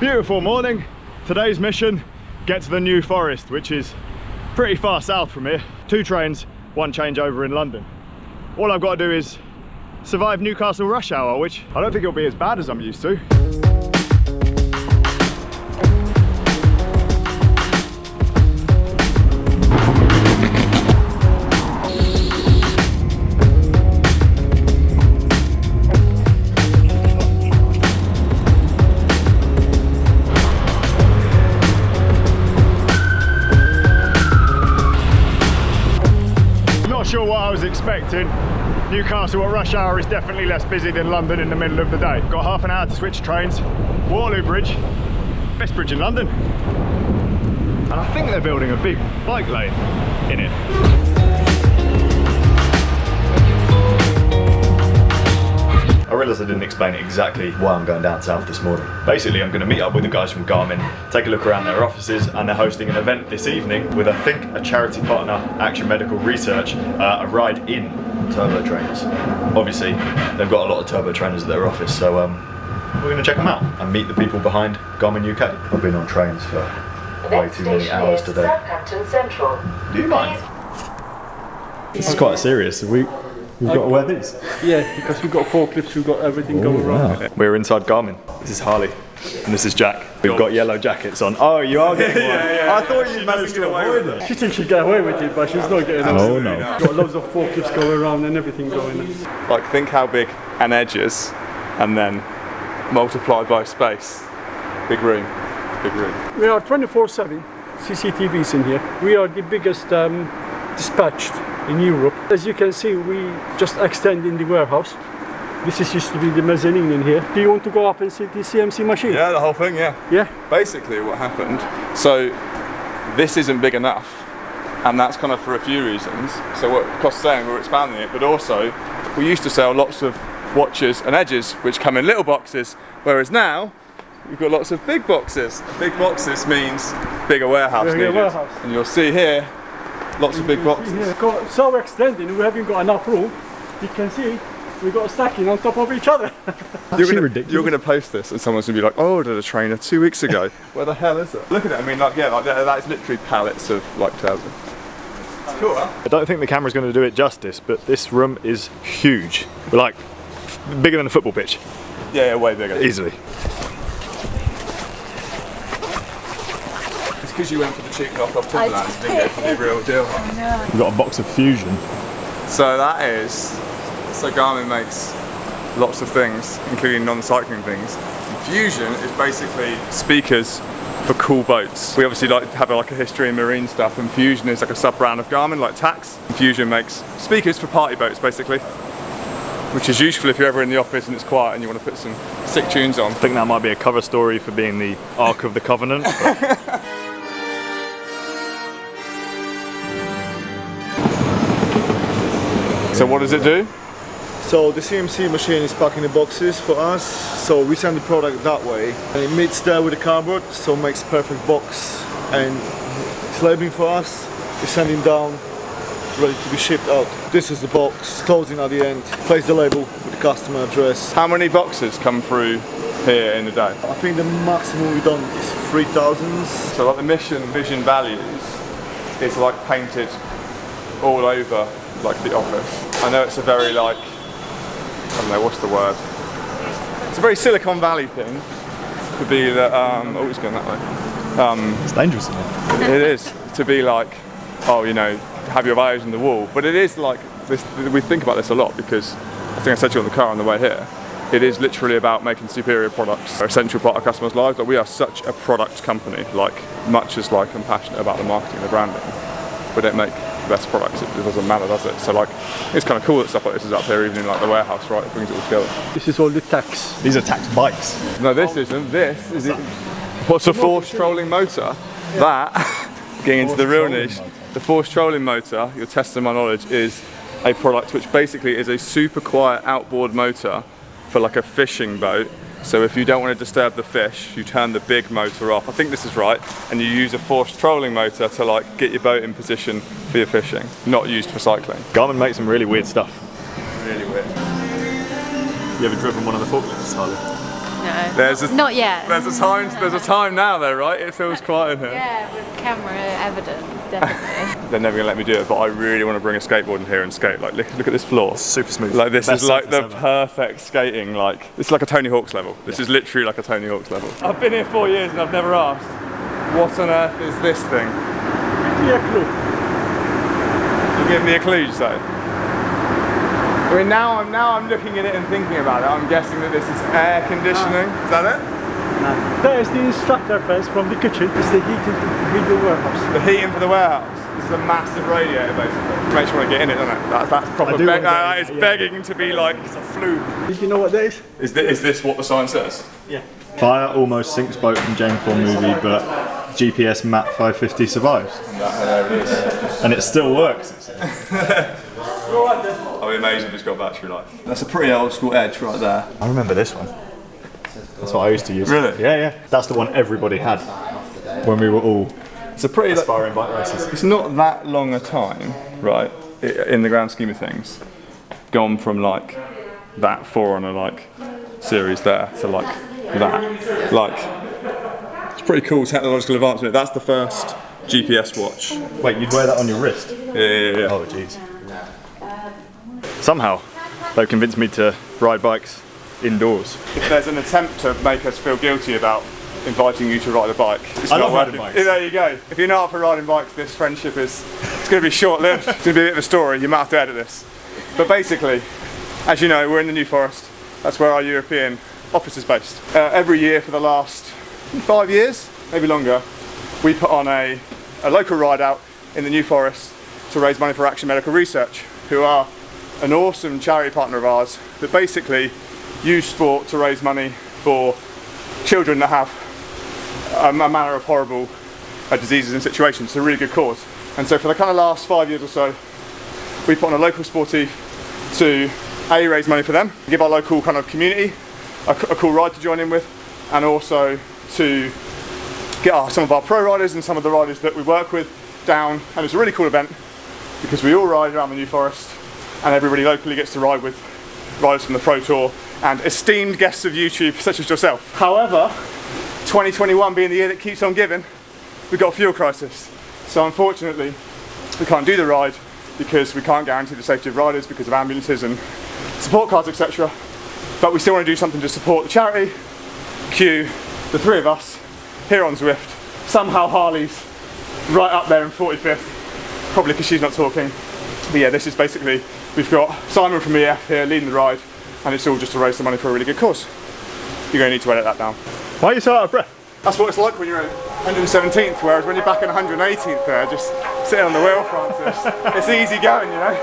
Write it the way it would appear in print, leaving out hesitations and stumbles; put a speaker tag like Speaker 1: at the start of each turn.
Speaker 1: Beautiful morning. Today's mission, get to the New Forest, which is pretty far south from here. 2 trains, 1 changeover in London. All I've got to do is survive Newcastle rush hour, which I don't think it'll be as bad as I'm used to. Sure what I was expecting. Newcastle at rush hour is definitely less busy than London in the middle of the day. Got half an hour to switch trains. Waterloo Bridge, best bridge in London. And I think they're building a big bike lane in it. I realised I didn't explain exactly why I'm going down south this morning. Basically, I'm going to meet up with the guys from Garmin, take a look around their offices, and they're hosting an event this evening with, I think, a charity partner, Action Medical Research, a ride in turbo trainers. Obviously, they've got a lot of turbo trainers at their office, so we're going to check them out and meet the people behind Garmin UK. I've been on trains for way too many hours today. Do you mind? This is quite serious. We've got to wear these?
Speaker 2: Yeah, because we've got forklifts, we've got everything going around.
Speaker 1: Wow. We're inside Garmin. This is Harley, and this is Jack. We've got yellow jackets on. Oh, you are getting one?
Speaker 2: Yeah.
Speaker 1: I thought you managed to avoid it.
Speaker 2: She thinks she'd get away with it, but she's not getting away with it.
Speaker 1: No.
Speaker 2: Got loads of forklifts going around and everything going on.
Speaker 3: Like, think how big an edge is, and then multiplied by space. Big room, big room.
Speaker 2: We are 24/7 CCTVs in here. We are the biggest dispatched in Europe. As you can see, we just extend in the warehouse. This is used to be the mezzanine in here. Do you want to go up and see the CMC machine?
Speaker 3: Yeah, the whole thing, yeah.
Speaker 2: Yeah?
Speaker 3: Basically what happened, so this isn't big enough, and that's kind of for a few reasons. So what it costs saying, we're expanding it, but also we used to sell lots of watches and edges which come in little boxes, whereas now we've got lots of big boxes. Big boxes means bigger warehouse needed. And you'll see here, lots of big boxes.
Speaker 2: Yeah, so extended, we haven't got enough room. You can see we've got stacking on top of each other.
Speaker 3: You're gonna post this and someone's gonna be like, oh, I did a trainer 2 weeks ago. Where the hell is it? Look at it, I mean, like, yeah, like that is literally pallets of like turbo. It's cool, huh?
Speaker 1: I don't think the camera's going to do it justice, but this room is huge. We're like bigger than a football pitch.
Speaker 3: Yeah, way bigger.
Speaker 1: Easily.
Speaker 3: It's because you went for the cheap knockoff Timberlands and didn't go for the real deal.
Speaker 1: We've got a box of Fusion.
Speaker 3: So that is, so Garmin makes lots of things, including non-cycling things. Fusion is basically speakers for cool boats. We obviously like to have like a history in marine stuff, and Fusion is like a sub-brand of Garmin, like Tax. Fusion makes speakers for party boats, basically, which is useful if you're ever in the office and it's quiet and you want to put some sick tunes on.
Speaker 1: I think that might be a cover story for being the Ark of the Covenant.
Speaker 3: So what does it do?
Speaker 4: So the CMC machine is packing the boxes for us, so we send the product that way, and it meets there with the cardboard, so it makes perfect box, and it's labeling for us, we're sending down, ready to be shipped out. This is the box, closing at the end, place the label with the customer address.
Speaker 3: How many boxes come through here in a day?
Speaker 4: I think the maximum we've done is 3,000.
Speaker 3: So like the mission vision values is like painted all over like the office. I know it's a very like, I don't know, what's the word? It's a very Silicon Valley thing to be that, oh, it's going that way.
Speaker 1: It's dangerous, isn't it?
Speaker 3: It is, to be like, oh, you know, have your eyes on the wall. But it is like, this, we think about this a lot because I think I said to you on the car on the way here, it is literally about making superior products an essential part of customers' lives. Like, we are such a product company, like much as like I'm passionate about the marketing and the branding. We don't make the best products, it doesn't matter, does it? So like, it's kind of cool that stuff like this is up here, even in like the warehouse, right? It brings it all together.
Speaker 2: This is all the tax.
Speaker 1: These are tax bikes.
Speaker 3: No, this isn't. This is it. What's a forced trolling motor? That, getting into the real niche, the forced trolling motor, you're testing my knowledge, is a product which basically is a super quiet outboard motor for like a fishing boat. So if you don't want to disturb the fish, you turn the big motor off. I think this is right. And you use a forced trolling motor to like get your boat in position for your fishing, not used for cycling.
Speaker 1: Garmin makes some really weird stuff.
Speaker 3: Really weird.
Speaker 1: You ever driven one of the forklifts, Harley?
Speaker 5: No, not yet.
Speaker 3: There's a time now though, right? It feels quiet in here.
Speaker 5: Yeah, with camera evidence, definitely.
Speaker 3: They're never gonna let me do it, but I really want to bring a skateboard in here and skate. Like, look at this floor.
Speaker 1: Super smooth.
Speaker 3: Like, this
Speaker 1: Best
Speaker 3: is like the
Speaker 1: surface ever.
Speaker 3: perfect skating. Like, it's like a Tony Hawk's level. This is literally like a Tony Hawk's level. I've been here 4 years and I've never asked, what on earth is this thing?
Speaker 2: Give me a clue.
Speaker 3: You give me a clue, you say? I mean, now I'm looking at it and thinking about it. I'm guessing that this is air conditioning. Is that it?
Speaker 2: There is the instructor fence from the kitchen. It's the heat the warehouse.
Speaker 3: The heating for the warehouse. This is a massive radiator, basically. Makes you want to get in it, doesn't it? That's proper. It's begging to be like. It's a fluke.
Speaker 2: Did you know what that is?
Speaker 3: Is this what the sign says?
Speaker 2: Yeah.
Speaker 1: Fire almost sinks boat from James Bond movie, but GPS Map 550 survives. And it still works.
Speaker 3: I'll be amazed if it's got battery life. That's a pretty old school edge right there.
Speaker 1: I remember this one. That's what I used to use.
Speaker 3: Really?
Speaker 1: Yeah. That's the one everybody had when we were all
Speaker 3: It's a pretty
Speaker 1: aspiring bike races.
Speaker 3: It's not that long a time, right? In the grand scheme of things, gone from like that 4 like series there to like that. Like, it's pretty cool technological advancement. That's the first GPS watch.
Speaker 1: Wait, you'd wear that on your wrist?
Speaker 3: Yeah.
Speaker 1: Oh, jeez. Somehow, they've convinced me to ride bikes indoors.
Speaker 3: If there's an attempt to make us feel guilty about inviting you to ride a bike, it's
Speaker 1: I
Speaker 3: not
Speaker 1: love riding
Speaker 3: working.
Speaker 1: bikes.
Speaker 3: There you go. If you're not up for riding bikes, this friendship it's going to be short-lived. It's going to be a bit of a story. You might have to edit this. But basically, as you know, we're in the New Forest. That's where our European office is based. Every year for the last 5 years, maybe longer, we put on a local ride out in the New Forest to raise money for Action Medical Research, who are an awesome charity partner of ours that basically use sport to raise money for children that have a manner of horrible diseases and situations. It's a really good cause. And so for the kind of last 5 years or so, we put on a local sportive to raise money for them, give our local kind of community a cool ride to join in with, and also to get some of our pro riders and some of the riders that we work with down. And it's a really cool event because we all ride around the New Forest and everybody locally gets to ride with riders from the Pro Tour and esteemed guests of YouTube such as yourself. However, 2021 being the year that keeps on giving, we've got a fuel crisis. So unfortunately, we can't do the ride because we can't guarantee the safety of riders because of ambulances and support cars, etc. But we still want to do something to support the charity. Cue the three of us here on Zwift. Somehow Harley's right up there in 45th, probably because she's not talking. But yeah, this is basically, we've got Simon from EF here leading the ride, and it's all just to raise some money for a really good cause. You're going to need to edit that down.
Speaker 1: Why are you so out of breath?
Speaker 3: That's what it's like when you're in 117th, whereas when you're back in 118th there, just sitting on the wheel, Francis, it's easy going, you know?